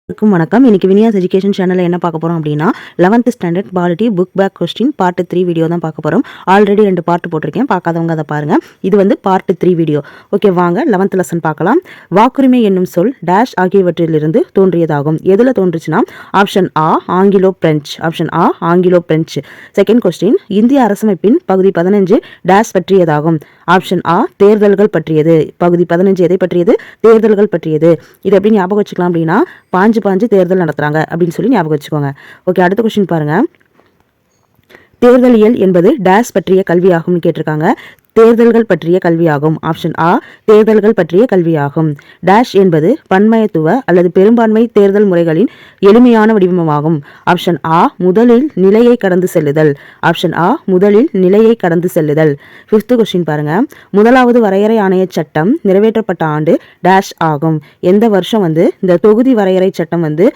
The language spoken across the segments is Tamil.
வணக்கம். இன்னைக்கு வினியாஸ் எஜுகேஷன் சேனல்ல என்ன பார்க்க போறோம் அப்படின்னா 11th standard polity book back question part 3 video தான் பார்க்க போறோம். ஆல்ரெடி 2 பார்ட் போட்டிருக்கேன். பார்க்காதவங்க அதை பாருங்க. இது வந்து பார்ட் 3 வீடியோ. ஓகே, வாங்க 11th லெசன் பார்க்கலாம். வாக்குரிமை என்னும் சொல் டேஷ் ஆகியவற்றிலிருந்து தோன்றியதாகும். எதுல தோன்றுச்சுன்னா ஆப்ஷன் ஆ ஆங்கிலோ பிரெஞ்சு. ஆப்ஷன் ஆ ஆங்கிலோ பிரெஞ்சு. செகண்ட் கொஸ்டின், இந்திய அரசமைப்பின் பகுதி 15 டேஷ் பற்றியதாகும். ஆப்ஷன் ஆ தேர்தல்கள் பற்றியது. பகுதி 15 எதை பற்றியது? தேர்தல்கள் பற்றியது. இது எப்படி ஞாபகம் வச்சுக்கலாம் அப்படின்னா பாஞ்சு தேர்தல் நடத்துறாங்க அப்படின்னு சொல்லி ஞாபகம் வச்சுக்கோங்க. ஓகே, அடுத்த கொஸ்டின் பாருங்க. தேர்தலியல் என்பது டேஷ் பற்றிய கல்வியாகும்னு கேட்டிருக்காங்க. தேர்தல்கள் பற்றிய கல்வியாகும். ஆப்ஷன் ஆ தேர்தல்கள் பற்றிய கல்வியாகும். டேஷ் என்பது பன்மயத்துவ அல்லது பெரும்பான்மை தேர்தல் முறைகளின் எளிமையான வடிவமாகும். ஆப்ஷன் ஆ முதலில் நிலையை கடந்து செல்லுதல். ஆப்ஷன் ஆ முதலில் நிலையை கடந்து செல்லுதல். 5th கொஸ்டின் பாருங்க. முதலாவது வரையறை ஆணைய சட்டம் நிறைவேற்றப்பட்ட ஆண்டு டேஷ் ஆகும். எந்த வருஷம் வந்து இந்த தொகுதி வரையறை சட்டம் வந்து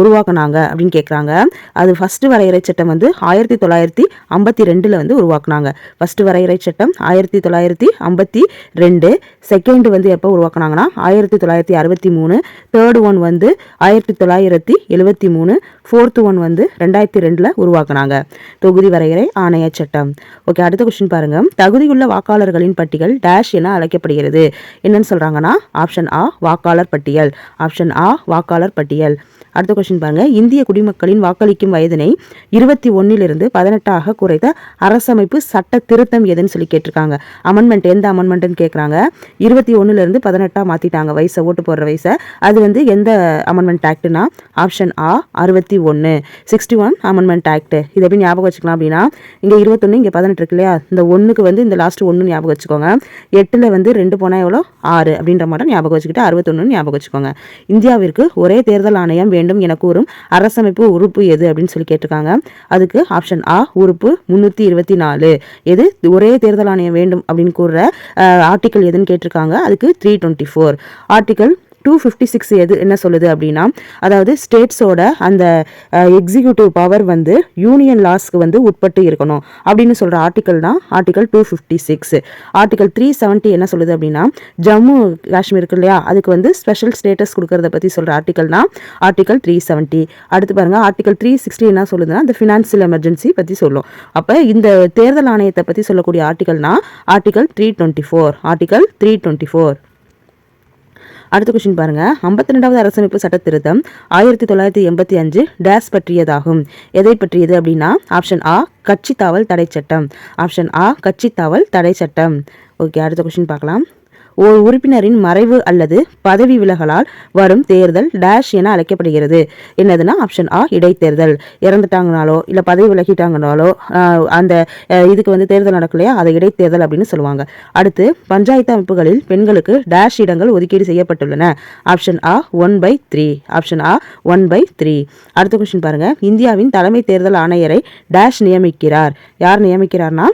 உருவாக்குனாங்க அப்படின்னு கேட்குறாங்க. அது ஃபர்ஸ்ட் வரையறை சட்டம் வந்து 1952 வந்து உருவாக்குனாங்க. ஃபர்ஸ்ட் வரையறை சட்டம் 1952. செகண்ட் வந்து எப்போ உருவாக்குனாங்கன்னா 1963. தேர்ட் ஒன் வந்து 1973. ஃபோர்த் ஒன் வந்து 2002 உருவாக்குனாங்க. தொகுதி வரையறை ஆணைய சட்டம். ஓகே, அடுத்த கொஸ்டின் பாருங்க. தகுதியுள்ள வாக்காளர்களின் பட்டியல் டேஷ் என அழைக்கப்படுகிறது. என்னன்னு சொல்றாங்கன்னா ஆப்ஷன் ஆ வாக்காளர் பட்டியல். ஆப்ஷன் ஆ வாக்காளர் பட்டியல். அடுத்த கொஸ்டின் பாருங்க. இந்திய குடிமக்களின் வாக்களிக்கும் வயதினை 21 18 குறைத்த அரசமைப்பு சட்ட திருத்தம் எதுன்னு சொல்லி கேட்டிருக்காங்க. அமெண்ட்மெண்ட் எந்த அமெண்ட்மெண்ட்னு கேட்குறாங்க. 21 18 மாத்திட்டாங்க வயசை, ஓட்டு போடுற வயசை. அது வந்து எந்த அமெண்ட்மெண்ட் ஆக்ட்னா ஆப்ஷன் ஆ 61 61 அமெண்ட்மெண்ட் ஆக்ட். இது எப்படி ஞாபகம் வச்சுக்கலாம் அப்படின்னா இங்கே 21 இங்கே 18 இருக்கு இல்லையா, இந்த ஒன்றுக்கு வந்து இந்த லாஸ்ட் 1 ஞாபகம் வச்சுக்கோங்க. 8ல் வந்து 2 போனால் எவ்வளோ 6 அப்படின்ற மாதிரி ஞாபகம் வச்சுக்கிட்டு 61 ஞாபகம் வச்சுக்கோங்க. இந்தியாவிற்கு ஒரே தேர்தல் ஆணையம் வேண்டும் என கூறும் அரசமைப்பு உறுப்பு எது அப்படின்னு சொல்லி கேட்டிருக்காங்க. அதுக்கு ஆப்ஷன் ஆ உறுப்பு 324. எது ஒரே தேர்தல் ஆணையம் வேண்டும் அப்படின்னு கூறுற ஆர்டிக்கல் எதுன்னு கேட்டிருக்காங்க. அதுக்கு 324. ஆர்டிக்கல் 256 எது என்ன சொல்லுது அப்படின்னா, அதாவது ஸ்டேட்ஸோட அந்த எக்ஸிக்யூட்டிவ் பவர் வந்து யூனியன் லாஸ்க்கு வந்து உட்பட்டு இருக்கணும் அப்படின்னு சொல்ற ஆர்டிக்கல் தான் ஆர்டிக்கல் 256. ஆர்டிக்கல் 370 என்ன சொல்லுது அப்படின்னா, ஜம்மு காஷ்மீர் இருக்கு இல்லையா, அதுக்கு வந்து ஸ்பெஷல் ஸ்டேட்டஸ் கொடுக்கறத பத்தி சொல்ற ஆர்டிக்கல் தான் ஆர்டிக்கல் 370. அடுத்து பாருங்க, ஆர்டிக்கல் 360 என்ன சொல்லுதுன்னா இந்த ஃபினான்சியல் எமர்ஜென்சி பத்தி சொல்லும். அப்ப இந்த தேர்தல் ஆணையத்தை பத்தி சொல்லக்கூடிய ஆர்டிக்கல்னா ஆர்டிக்கல் 324. ஆர்டிக்கல் 324. அடுத்த கொஸ்டின் பாருங்க. 52வது அரசமைப்பு சட்ட திருத்தம் 1985 டேஷ் பற்றியதாகும். எதை பற்றியது அப்படின்னா ஆப்ஷன் ஆ கட்சி தாவல் தடை சட்டம். ஆப்ஷன் ஆ கட்சி தாவல் தடை சட்டம். ஓகே, அடுத்த கொஸ்டின் பார்க்கலாம். ஒரு உறுப்பினரின் மறைவு அல்லது பதவி விலகலால் வரும் தேர்தல் டேஷ் என அழைக்கப்படுகிறது. என்னதுன்னா ஆப்ஷன் ஆ இடைத்தேர்தல். இறந்துட்டாங்கனாலோ இல்லை பதவி விலகிட்டாங்கனாலோ அந்த இதுக்கு வந்து தேர்தல் நடக்கலையா, அதை இடைத்தேர்தல் அப்படின்னு சொல்லுவாங்க. அடுத்து பஞ்சாயத்து அமைப்புகளில் பெண்களுக்கு டேஷ் இடங்கள் ஒதுக்கீடு செய்யப்பட்டுள்ளன. ஆப்ஷன் ஆ 1/3. ஆப்ஷன் ஆ 1/3. அடுத்த கொஸ்டின் பாருங்க. இந்தியாவின் தலைமை தேர்தல் ஆணையரை டேஷ் நியமிக்கிறார். யார் நியமிக்கிறார்னா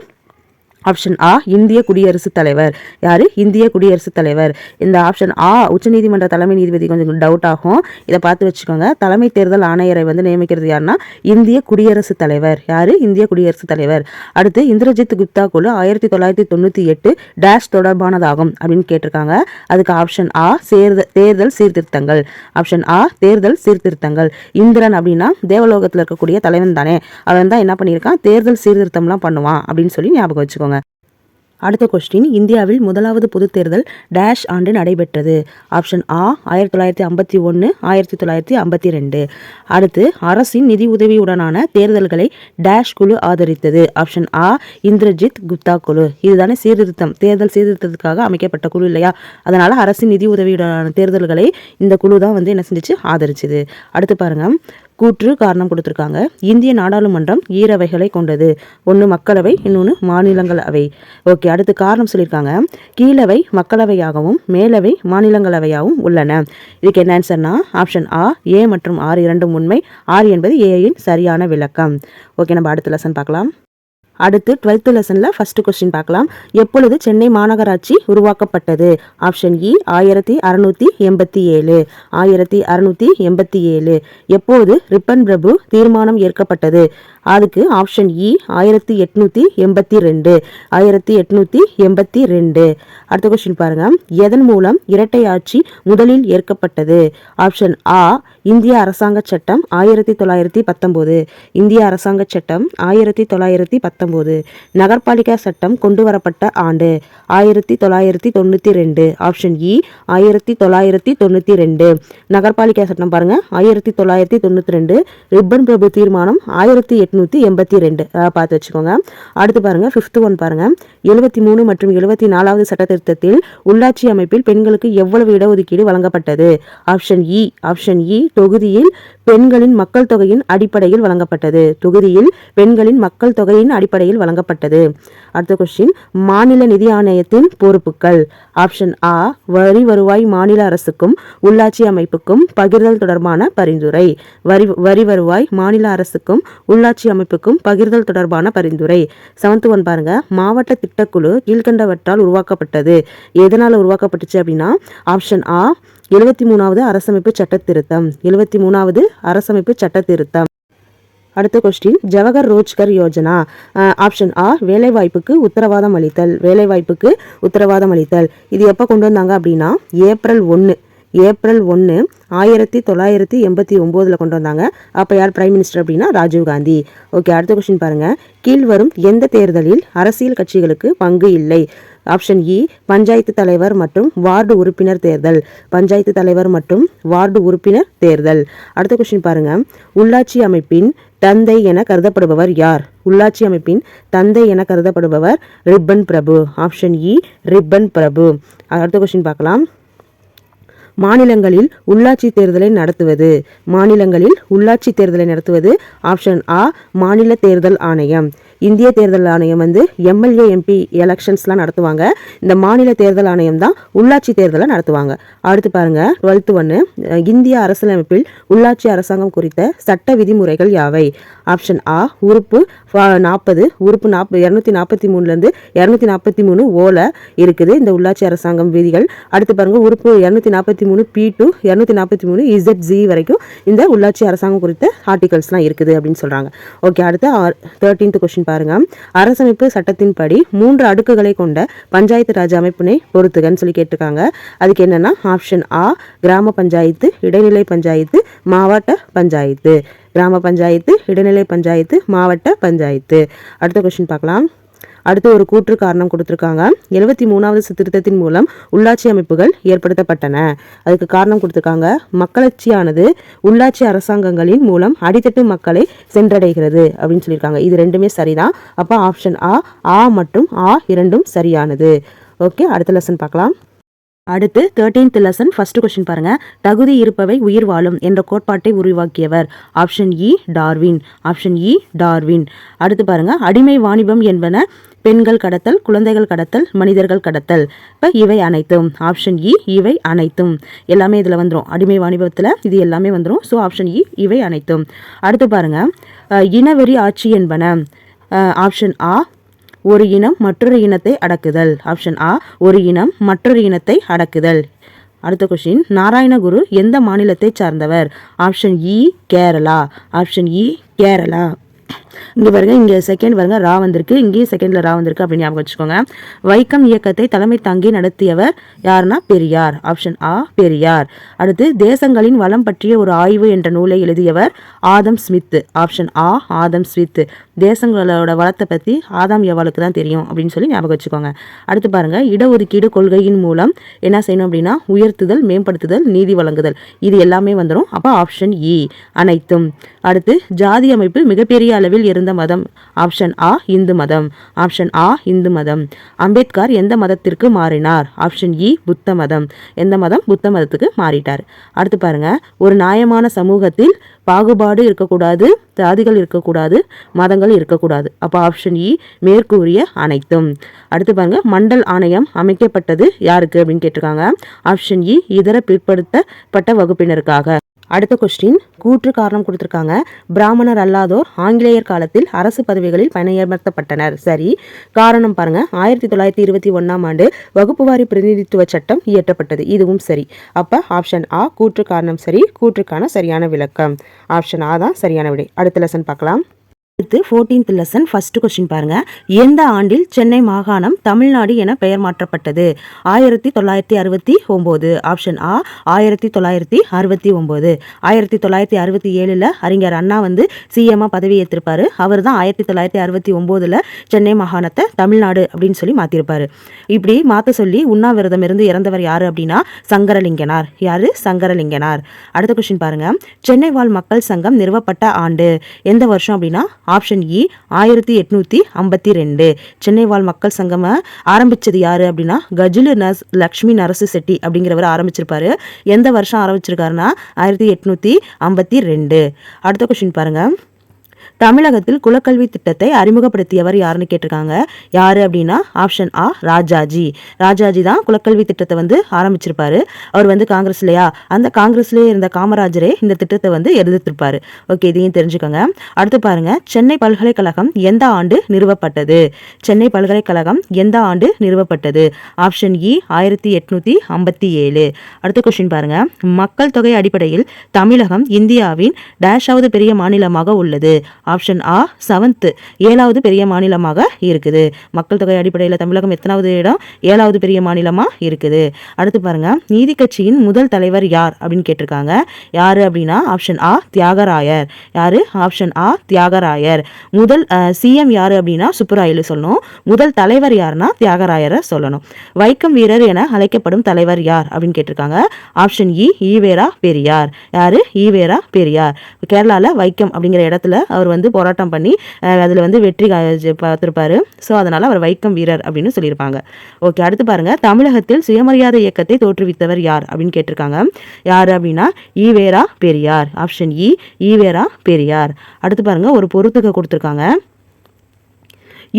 ஆப்ஷன் ஆ இந்திய குடியரசுத் தலைவர். யாரு? இந்திய குடியரசுத் தலைவர். இந்த ஆப்ஷன் ஆ உச்சநீதிமன்ற தலைமை நீதிபதி கொஞ்சம் டவுட் ஆகும், இதை பார்த்து வச்சுக்கோங்க. தலைமை தேர்தல் ஆணையரை வந்து நியமிக்கிறது யாருன்னா இந்திய குடியரசுத் தலைவர். யாரு? இந்திய குடியரசுத் தலைவர். அடுத்து இந்திரஜித் குப்தா குழு 1998 டேஷ் தொடர்பானதாகும் அப்படின்னு கேட்டிருக்காங்க. அதுக்கு ஆப்ஷன் ஆ தேர்தல் சீர்திருத்தங்கள். ஆப்ஷன் ஆ தேர்தல் சீர்திருத்தங்கள். இந்திரன் அப்படின்னா தேவலோகத்தில் இருக்கக்கூடிய தலைவன் தானே, அவன் தான் என்ன பண்ணியிருக்கான், தேர்தல் சீர்திருத்தம்லாம் பண்ணுவான் அப்படின்னு சொல்லி ஞாபகம் வச்சுக்கோங்க. அடுத்த கொஸ்டின், இந்தியாவில் முதலாவது பொது தேர்தல் டேஷ் ஆண்டு நடைபெற்றது. ஆப்ஷன் ஆ 1951 1952. அடுத்து அரசின் நிதி உதவியுடனான தேர்தல்களை டேஷ் குழு ஆதரித்தது. ஆப்ஷன் ஆ இந்திரஜித் குப்தா குழு. இதுதானே சீர்திருத்தம், தேர்தல் சீர்திருத்தத்துக்காக அமைக்கப்பட்ட குழு இல்லையா, அதனால அரசின் நிதி உதவியுடனான தேர்தல்களை இந்த குழு தான் வந்து என்ன செஞ்சிச்சு, ஆதரிச்சது. அடுத்து பாருங்க, கூற்று காரணம் கொடுத்துருக்காங்க. இந்திய நாடாளுமன்றம் ஈரவைகளை கொண்டது. ஒன்று மக்களவை, இன்னொன்று மாநிலங்களவை. ஓகே, அடுத்து காரணம் சொல்லியிருக்காங்க. கீழவை மக்களவையாகவும் மேலவை மாநிலங்களவையாகவும் உள்ளன. இதுக்கு என்ன ஆன்சர்னா ஆப்ஷன் ஆ ஏ மற்றும் ஆர் இரண்டும் உண்மை. ஆர் என்பது ஏயின் சரியான விளக்கம். ஓகே, நம்ம அடுத்த லெசன் பார்க்கலாம். அடுத்து 12th லெசன்ல ஃபர்ஸ்ட் கொஸ்டின் பார்க்கலாம். எப்பொழுது சென்னை மாநகராட்சி உருவாக்கப்பட்டது? ஆப்ஷன் இ 1687. 1687. எப்போது ரிப்பன் பிரபு தீர்மானம் ஏற்கப்பட்டது? அதுக்கு ஆப்ஷன் இ 1882. 1882. அடுத்த கொஸ்டின் பாருங்க. எதன் மூலம் இரட்டை ஆட்சி முதலில் ஏற்கப்பட்டது? ஆப்ஷன் ஆ இந்திய அரசாங்க சட்டம் 1919. இந்திய அரசாங்க சட்டம் 1919. நகர்பாலிகா சட்டம் கொண்டு வரப்பட்ட ஆண்டு 1992. ஆப்ஷன் இ 1992. நகர்பாலிகா சட்டம் பாருங்க 1992. ரிப்பன் பிரபு தீர்மானம் 1882. பார்த்து வச்சுக்கோங்க. அடுத்து பாருங்க 5th ஒன் பாருங்க. 73 மற்றும் 74வது சட்ட திருத்தத்தில் உள்ளாட்சி அமைப்பில் பெண்களுக்கு எவ்வளவு இடஒதுக்கீடு வழங்கப்பட்டது? ஆப்ஷன் இ தொகுதியில் பெண்களின் மக்கள் தொகையின் அடிப்படையில் வழங்கப்பட்டது. தொகுதியில் பெண்களின் மக்கள் தொகையின் அடிப்படையில் வழங்கப்பட்டது. அடுத்த கொஸ்டின், மாநில நிதி ஆணையத்தின் பொறுப்புகள். ஆப்ஷன் ஆ வரி வருவாய் மாநில அரசுக்கும் உள்ளாட்சி அமைப்புக்கும் பகிர்தல் தொடர்பான பரிந்துரை. வரி வருவாய் மாநில அரசுக்கும் உள்ளாட்சி அமைப்புக்கும் பகிர்தல் தொடர்பான பரிந்துரை. 7th ஒன் பாருங்க. மாவட்ட திட்டக்குழு கீழ்கண்டவற்றால் உருவாக்கப்பட்டது. எதனால உருவாக்கப்பட்டுச்சு அப்படின்னா ஆப்ஷன் ஆ 73வது அரசமைப்பு சட்ட திருத்தம். 73வது அரசமைப்பு சட்ட திருத்தம். அடுத்த கொஸ்டின், ஜவஹர் ரோஜ்கர் யோஜனா. ஆப்ஷன் ஆ வேலைவாய்ப்புக்கு உத்தரவாதம் அளித்தல். வேலைவாய்ப்புக்கு உத்தரவாதம் அளித்தல். இது எப்போ கொண்டு வந்தாங்க அப்படின்னா ஏப்ரல் 1 1989 கொண்டு வந்தாங்க. அப்போ யார் பிரைம் மினிஸ்டர் அப்படின்னா ராஜீவ்காந்தி. ஓகே, அடுத்த கொஸ்டின் பாருங்க. கீழ்வரும் எந்த தேர்தலில் அரசியல் கட்சிகளுக்கு பங்கு இல்லை? ஆப்ஷன் இ பஞ்சாயத்து தலைவர் மற்றும் வார்டு உறுப்பினர் தேர்தல். பஞ்சாயத்து தலைவர் மற்றும் வார்டு உறுப்பினர் தேர்தல். அடுத்த கொஸ்டின் பாருங்க. உள்ளாட்சி அமைப்பின் தந்தை என கருதப்படுபவர் யார்? உள்ளாட்சி அமைப்பின் தந்தை என கருதப்படுபவர் ரிப்பன் பிரபு. ஆப்ஷன் இ ரிப்பன் பிரபு. அடுத்த கொஸ்டின் பார்க்கலாம். மாநிலங்களில் உள்ளாட்சி தேர்தலை நடத்துவது. மாநிலங்களில் உள்ளாட்சி தேர்தலை நடத்துவது ஆப்ஷன் ஆ மாநில தேர்தல் ஆணையம். இந்திய தேர்தல் ஆணையம் எம்எல்ஏ எம்பி எலெக்ஷன்ஸ்லாம் நடத்துவாங்க. இந்த மாநில தேர்தல் ஆணையம் தான் உள்ளாட்சி தேர்தலை நடத்துவாங்க. அடுத்து பாருங்க 12th ஒன்று. இந்திய அரசியலமைப்பில் உள்ளாட்சி அரசாங்கம் குறித்த சட்ட விதிமுறைகள் யாவை? ஆப்ஷன் ஆ உறுப்பு 40 உறுப்பு 243 243 ஓல இருக்குது இந்த உள்ளாட்சி அரசாங்கம் விதிகள். அடுத்து பாருங்க உறுப்பு 243 P2 243 ZZ வரைக்கும் இந்த உள்ளாட்சி அரசாங்கம் குறித்த ஆர்டிகல்ஸ்லாம் இருக்குது அப்படின்னு சொல்றாங்க. ஓகே, அடுத்து 13th கொஸ்டின் பாருங்க. அரசமைப்பு சட்டத்தின்படி 3 அடுக்குகளை கொண்ட பஞ்சாயத்து ராஜ் அமைப்பினை பொறுத்துகன்னு சொல்லி கேட்டிருக்காங்க. அதுக்கு என்னன்னா ஆப்ஷன் ஆ கிராம பஞ்சாயத்து, இடைநிலை பஞ்சாயத்து, மாவட்ட பஞ்சாயத்து. கிராம பஞ்சாயத்து, இடைநிலை பஞ்சாயத்து, மாவட்ட பஞ்சாயத்து. அடுத்த கொஸ்டின் பார்க்கலாம். அடுத்து ஒரு கூற்று காரணம் கொடுத்திருக்காங்க. 73வது திருத்தத்தின் மூலம் உள்ளாட்சி அமைப்புகள் ஏற்படுத்தப்பட்டன. அதுக்கு காரணம் கொடுத்திருக்காங்க. மக்களாட்சியானது உள்ளாட்சி அரசாங்கங்களின் மூலம் அடித்தட்டு மக்களை சென்றடைகிறது அப்படின்னு சொல்லியிருக்காங்க. இது ரெண்டுமே சரிதான். அப்போ ஆப்ஷன் ஆ மற்றும் இரண்டும் சரியானது. ஓகே, அடுத்த லெசன் பார்க்கலாம். அடுத்து 13th லெசன் ஃபர்ஸ்ட் கொஸ்டின் பாருங்க. தகுதி இருப்பவை உயிர் வாழும் என்ற கோட்பாட்டை உருவாக்கியவர். ஆப்ஷன் இ டார்வின். ஆப்ஷன் இ டார்வின். அடுத்து பாருங்க. அடிமை வாணிபம் என்பன பெண்கள் கடத்தல், குழந்தைகள் கடத்தல், மனிதர்கள் கடத்தல். இப்போ இவை அனைத்தும். ஆப்ஷன் இ இவை அனைத்தும். எல்லாமே இதில் வந்துடும். அடிமை வாணிபத்தில் இது எல்லாமே வந்துடும். ஸோ ஆப்ஷன் இ இவை அனைத்தும். அடுத்து பாருங்க. இனவெறி ஆட்சி என்பன. ஆப்ஷன் ஆ ஒரு இனம் மற்றொரு இனத்தை அடக்குதல். ஆப்ஷன் ஆ ஒரு இனம் மற்றொரு இனத்தை அடக்குதல். அடுத்த கொஸ்டின், நாராயணகுரு எந்த மாநிலத்தை சார்ந்தவர்? ஆப்ஷன் இ கேரளா. ஆப்ஷன் இ கேரளா. இங்கே பாருங்க, இங்கே செகண்ட் பாருங்க ரா வந்திருக்கு, இங்கேயும் செகண்ட்ல ரா வந்திருக்கு அப்படின்னு ஞாபகம் வச்சுக்கோங்க. வைக்கம் இயக்கத்தை தலைமை தாங்கி நடத்தியவர் யாருன்னா பெரியார். ஆப்ஷன் ஆ பெரியார். அடுத்து தேசங்களின் வளம் பற்றிய ஒரு ஆய்வு என்ற நூலை எழுதியவர் ஆதம் ஸ்மித். ஆப்ஷன் ஆ ஆதம் ஸ்மித். தேசங்களோட வளத்தை பற்றி ஆதாம் எவாளுக்கு தான் தெரியும் அப்படின்னு சொல்லி ஞாபகம் வச்சுக்கோங்க. அடுத்து பாருங்க. இடஒதுக்கீடு கொள்கையின் மூலம் என்ன செய்யணும் அப்படின்னா உயர்த்துதல், மேம்படுத்துதல், நீதி வழங்குதல். இது எல்லாமே வந்துடும். அப்போ ஆப்ஷன் இ அனைத்தும். அடுத்து ஜாதி அமைப்பு மிகப்பெரிய அளவில் இருந்த மதம். ஆப்ஷன் ஆ இந்து மதம். ஆப்ஷன் ஆ இந்து மதம். அம்பேத்கர் எந்த மதத்திற்கு மாறினார்? ஆப்ஷன் இ புத்த மதம். எந்த மதம்? புத்த மதத்துக்கு மாறிட்டார். அடுத்து பாருங்க. ஒரு நியாயமான சமூகத்தில் பாகுபாடு இருக்கக்கூடாது, ஜாதிகள் இருக்கக்கூடாது, மதங்கள் இருக்கக்கூடாது. அப்போ ஆப்ஷன் இ மேற்கூறிய அனைத்தும். அடுத்து பாருங்க. மண்டல் ஆணையம் அமைக்கப்பட்டது யாருக்கு அப்படின்னு கேட்டிருக்காங்க. ஆப்ஷன் இ இதர பிற்படுத்தப்பட்ட வகுப்பினருக்காக. அடுத்த கொஸ்டின், கூற்று காரணம் கொடுத்திருக்காங்க. பிராமணர் அல்லாதோர் ஆங்கிலேயர் காலத்தில் அரசு பதவிகளில் பணியமர்த்தப்பட்டனர். சரி. காரணம் பாருங்க. 1921ஆம் ஆண்டு வகுப்புவாரி பிரதிநிதித்துவ சட்டம் இயற்றப்பட்டது. இதுவும் சரி. அப்ப ஆப்ஷன் ஆ கூற்று காரணம் சரி. கூற்றுக்கான சரியான விளக்கம் ஆப்ஷன் ஆ தான் சரியான விடை. அடுத்த லெசன் பார்க்கலாம். அடுத்து 14th லெசன் ஃபர்ஸ்ட் கொஸ்டின் பாருங்க. எந்த ஆண்டில் சென்னை மாகாணம் தமிழ்நாடு என பெயர் மாற்றப்பட்டது? 1969. ஆப்ஷன் ஆ 1969. 1967 அறிஞர் அண்ணா வந்து சிஎம்மா பதவி ஏற்றிருப்பாரு. அவர் தான் 1969 சென்னை மாகாணத்தை தமிழ்நாடு அப்படின்னு சொல்லி மாத்திருப்பாரு. இப்படி மாத்த சொல்லி உண்ணாவிரதம் இருந்து இறந்தவர் யாரு அப்படின்னா சங்கரலிங்கனார். யாரு? சங்கரலிங்கனார். அடுத்த கொஸ்டின் பாருங்க. சென்னை வாழ் மக்கள் சங்கம் நிறுவப்பட்ட ஆண்டு எந்த வருஷம் அப்படின்னா ஆப்ஷன் இ 1852. சென்னை வாழ் மக்கள் சங்கம் ஆரம்பிச்சது யாரு அப்படின்னா கஜுலு லக்ஷ்மி நரசு செட்டி அப்படிங்கிறவர் ஆரம்பிச்சிருப்பாரு. எந்த வருஷம் ஆரம்பிச்சிருக்காருன்னா 1852. அடுத்த கொஸ்டின் பாருங்க. தமிழகத்தில் குலக்கல்வி திட்டத்தை அறிமுகப்படுத்தியவர் யாருன்னு கேட்டிருக்காங்க. யாரு அப்படின்னா ஆப்ஷன் ஆ ராஜாஜி. ராஜாஜி தான் குலக்கல்வி திட்டத்தை வந்து ஆரம்பிச்சிருப்பாரு. அவர் வந்து காங்கிரஸ் இல்லையா, அந்த காங்கிரஸ்லேயே இருந்த காமராஜரே இந்த திட்டத்தை வந்து எதிர்த்திருப்பாரு. ஓகே, இதையும் தெரிஞ்சுக்கோங்க. அடுத்து பாருங்க. சென்னை பல்கலைக்கழகம் எந்த ஆண்டு நிறுவப்பட்டது? சென்னை பல்கலைக்கழகம் எந்த ஆண்டு நிறுவப்பட்டது? ஆப்ஷன் இ 1857. அடுத்த கொஸ்டின் பாருங்க. மக்கள் தொகை அடிப்படையில் தமிழகம் இந்தியாவின் டேஷாவது பெரிய மாநிலமாக உள்ளது? ஆப்ஷன் ஆ 7th 7வது பெரிய மாநிலமாக இருக்குது. மக்கள் தொகை அடிப்படையில் தமிழகம் எத்தனாவது இடம்? 7வது பெரிய மாநிலமா இருக்குது. அடுத்து பாருங்க. நீதி கட்சியின் முதல் தலைவர் யார் அப்படின்னு கேட்டிருக்காங்க. யாரு அப்படின்னா ஆப்ஷன் ஆ தியாகராயர். யாரு? ஆப்ஷன் ஆ தியாகராயர். முதல் சிஎம் யாரு அப்படின்னா சுப்புராயலு சொல்லணும். முதல் தலைவர் யாருன்னா தியாகராயரை சொல்லணும். வைக்கம் வீரர் என அழைக்கப்படும் தலைவர் யார் அப்படின்னு கேட்டிருக்காங்க. ஆப்ஷன் இ ஈவேரா பெரியார். யாரு? ஈவேரா பெரியார். கேரளால வைக்கம் அப்படிங்கிற இடத்துல அவர் வந்து போராட்டம் பண்ணி அதில் வந்து வெற்றி பார்த்திருப்பாரு. ஸோ அதனால அவர் வைக்கம் வீரர் அப்படின்னு சொல்லியிருப்பாங்க. ஓகே, அடுத்து பாருங்க. தமிழகத்தில் சுயமரியாதை இயக்கத்தை தோற்றுவித்தவர் யார் அப்படின்னு கேட்டிருக்காங்க. யார் அப்படின்னா ஈவேரா பெரியார். ஆப்ஷன் இ ஈவேரா பெரியார். அடுத்து பாருங்க. ஒரு பொறுத்துக்க கொடுத்துருக்காங்க.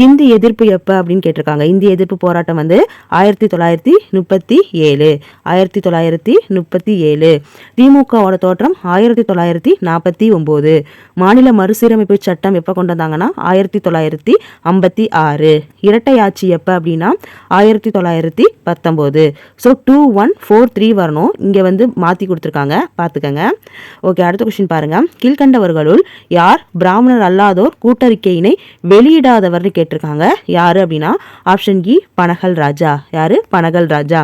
இந்தி எதிர்ப்பு எப்போ அப்படின்னு கேட்டிருக்காங்க. இந்தி எதிர்ப்பு போராட்டம் வந்து 1937. 1937. திமுகவோட தோற்றம் 1949. மாநில மறுசீரமைப்பு சட்டம் எப்போ கொண்டு வந்தாங்கன்னா 1956. இரட்டை ஆட்சி எப்போ அப்படின்னா 1919. ஸோ 2143 வரணும். இங்கே வந்து மாற்றி கொடுத்துருக்காங்க, பார்த்துக்கங்க. ஓகே, அடுத்த கொஸ்டின் பாருங்க. கீழ்கண்டவர்களுள் யார் பிராமணர் அல்லாதோர் கூட்டறிக்கையினை வெளியிடாதவர்னு கேட்டிருக்காங்க. யாரு அப்படின்னா ஆப்ஷன் இ பனகல் ராஜா. யாரு? பனகல் ராஜா.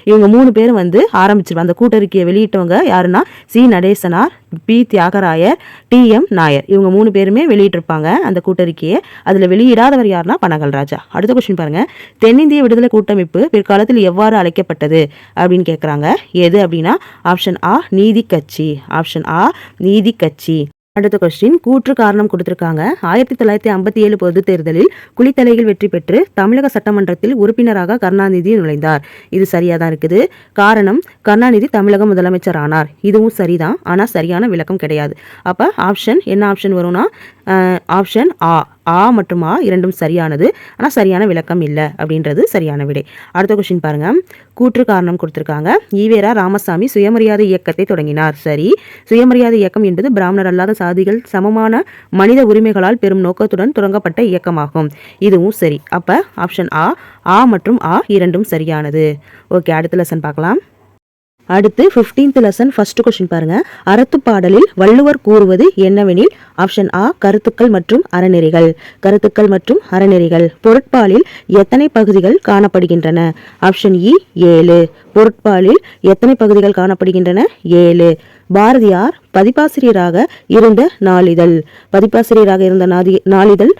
இவங்க 3 பேரும் வந்து ஆரம்பிச்சிருப்பாங்க. அந்த கூட்டறிக்கையை வெளியிட்டவங்க யாருன்னா C Natesanar, P Thiyagarayar, T M Nair. இவங்க 3 பேருமே வெளியிட்டிருப்பாங்க அந்த கூட்டறிக்கையை. அதுல வெளியிடாதவர் யாருன்னா பனகல் ராஜா. அடுத்த கொஸ்டின் பாருங்க. தென்னிந்திய விடுதலை கூட்டமைப்பு பிற்காலத்தில் எவ்வாறு அழைக்கப்பட்டது அப்படின்னு கேட்கறாங்க. எது அப்படின்னா ஆப்ஷன் ஆ நீதி கட்சி. ஆப்ஷன் ஆ நீதி கட்சி. அடுத்த கொஸ்டின். கூற்று காரணம் கொடுத்திருக்காங்க. 1957 பொதுத் தேர்தலில் குளித்தலையில் வெற்றி பெற்று தமிழக சட்டமன்றத்தில் உறுப்பினராக கருணாநிதி நுழைந்தார். இது சரியா தான் இருக்குது. காரணம், கருணாநிதி தமிழக முதலமைச்சர் ஆனார். இதுவும் சரிதான், ஆனா சரியான விளக்கம் கிடையாது. அப்ப ஆப்ஷன் என்ன ஆப்ஷன் வரும்னா ஆப்ஷன் ஆ. ஆ மற்றும் ஆ இரண்டும் சரியானது, ஆனால் சரியான விளக்கம் இல்லை அப்படின்றது சரியான விடை. அடுத்த கொஸ்டின் பாருங்க. கூற்று காரணம் கொடுத்திருக்காங்க. ஈவேரா ராமசாமி சுயமரியாதை இயக்கத்தை தொடங்கினார். சரி. சுயமரியாதை இயக்கம் என்பது பிராமணர் அல்லாத சாதிகள் சமமான மனித உரிமைகளால் பெரும் நோக்கத்துடன் தொடங்கப்பட்ட இயக்கமாகும். இதுவும் சரி. அப்ப ஆப்ஷன் ஆ. ஆ மற்றும் ஆ இரண்டும் சரியானது. ஓகே, அடுத்த லெசன் பார்க்கலாம். அடுத்து 15th லெசன் ஃபர்ஸ்ட் கொஸ்டின் பாருங்க. அறத்துப்பாடலில் வள்ளுவர் கூறுவது என்னவெனில் ஆப்ஷன் ஆ கருத்துக்கள் மற்றும் அறநெறிகள். கருத்துக்கள் மற்றும் அறநெறிகள். பொருட்பாலில் எத்தனை பகுதிகள் காணப்படுகின்றன? ஆப்ஷன் இ 7. பொருட்பாலில் எத்தனை பகுதிகள் காணப்படுகின்றன? 7. பாரதியார் பதிப்பாசிரியராக இருந்த நாளிதழ். பதிப்பாசிரியராக இருந்த நாளிதழ்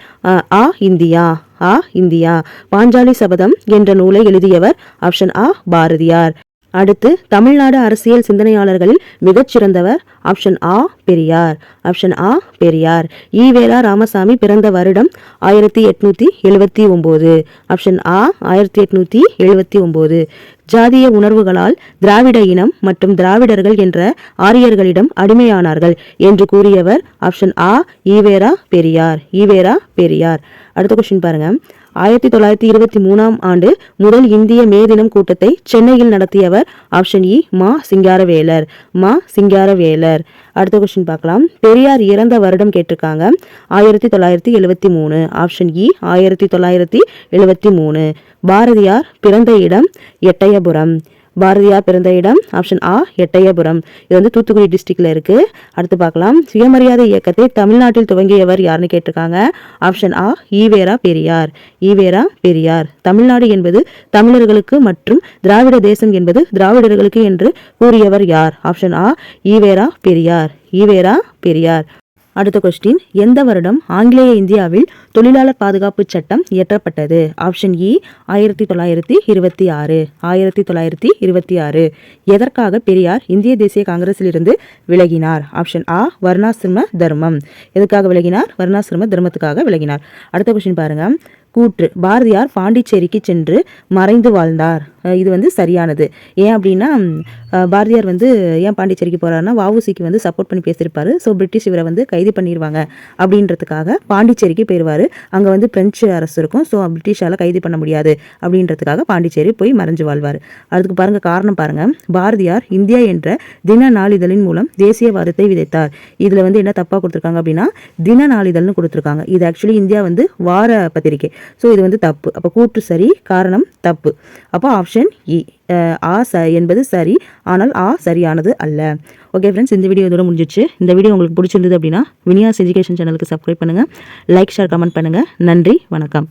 ஆ இந்தியா. ஆ இந்தியா. பாஞ்சாலி சபதம் என்ற நூலை எழுதியவர் ஆப்ஷன் ஆ பாரதியார். அடுத்து தமிழ்நாடு அரசியல் சிந்தனையாளர்களில் மிகச்சிறந்தவர் ஆப்ஷன் ஆ பெரியார். ஆப்ஷன் ஆ பெரியார். ஈவேரா ராமசாமி பிறந்த வருடம் 1879. ஆப்ஷன் ஆ 1879. ஜாதிய உணர்வுகளால் திராவிட இனம் மற்றும் திராவிடர்கள் என்ற ஆரியர்களிடம் அடிமையானார்கள் என்று கூறியவர் ஆப்ஷன் ஆ ஈவேரா பெரியார். ஈவேரா பெரியார். அடுத்த கொஸ்டின் பாருங்க. 1923ஆம் ஆண்டு முதல் இந்திய மே தினம் கூட்டத்தை சென்னையில் நடத்தியவர் ஆப்ஷன் இ மா சிங்காரவேலர். மா சிங்காரவேலர். அடுத்த கொஸ்டின் பார்க்கலாம். பெரியார் இறந்த வருடம் கேட்டிருக்காங்க. 1973. ஆப்ஷன் இ 1973. பாரதியார் பிறந்த இடம் எட்டயபுரம். பாரதியார் பிறந்த இடம் ஆப்ஷன் ஆ எட்டயபுரம். இது வந்து தூத்துக்குடி டிஸ்ட்ரிக்ட்ல இருக்கு. அடுத்து பார்க்கலாம். சுயமரியாதை இயக்கத்தை தமிழ்நாட்டில் துவங்கியவர் யாருன்னு கேட்டிருக்காங்க. ஆப்ஷன் ஆ ஈவேரா பெரியார். ஈவேரா பெரியார். தமிழ்நாடு என்பது தமிழர்களுக்கு மற்றும் திராவிட தேசம் என்பது திராவிடர்களுக்கு என்று கூறியவர் யார்? ஆப்ஷன் ஆ ஈவேரா பெரியார். ஈவேரா பெரியார். அடுத்த கொஸ்டின், எந்த வருடம் ஆங்கிலேய இந்தியாவில் தொழிலாளர் பாதுகாப்பு சட்டம் இயற்றப்பட்டது? ஆப்ஷன் இ 1926. 1926. எதற்காக பெரியார் இந்திய தேசிய காங்கிரஸிலிருந்து விலகினார்? ஆப்ஷன் ஆ வர்ணாசிரம தர்மம். எதுக்காக விலகினார்? வர்ணாசிரம தர்மத்துக்காக விலகினார். அடுத்த கொஸ்டின் பாருங்க. கூற்று, பாரதியார் பாண்டிச்சேரிக்கு சென்று மறைந்து வாழ்ந்தார். இது வந்து சரியானது. ஏன் அப்படின்னா பாரதியார் வந்து ஏன் பாண்டிச்சேரிக்கு போறாருன்னா வஉசிக்கு வந்து சப்போர்ட் பண்ணி பேசியிருப்பாரு. ஸோ பிரிட்டிஷ் இவரை வந்து கைது பண்ணிடுவாங்க அப்படின்றதுக்காக பாண்டிச்சேரிக்கு போயிடுவார். அங்கே வந்து பிரெஞ்சு அரசு இருக்கும். ஸோ பிரிட்டிஷால் கைது பண்ண முடியாது அப்படின்றதுக்காக பாண்டிச்சேரி போய் மறைஞ்சு வாழ்வார். அதுக்கு பாருங்க காரணம் பாருங்க. பாரதியார் இந்தியா என்ற தின நாளிதழின் மூலம் தேசியவாதத்தை விதைத்தார். இதில் வந்து என்ன தப்பாக கொடுத்துருக்காங்க அப்படின்னா தின நாளிதழ்னு கொடுத்துருக்காங்க. இது ஆக்சுவலி இந்தியா வந்து வார பத்திரிகை. ஸோ இது வந்து தப்பு. அப்போ கூற்று சரி, காரணம் தப்பு. அப்போ ஆப்ஷன் இ ஆ என்பது சரி, ஆனால் ஆ சரியானது அல்ல. ஓகே ஃப்ரெண்ட்ஸ், இந்த வீடியோ இதோட முடிஞ்சிச்சு. இந்த வீடியோ உங்களுக்கு பிடிச்சிருந்தது அப்படின்னா வினியாஸ் எஜுகேஷன் சேனலுக்கு சப்ஸ்கிரைப் பண்ணுங்கள், லைக் ஷேர் கமெண்ட் பண்ணுங்கள். நன்றி, வணக்கம்.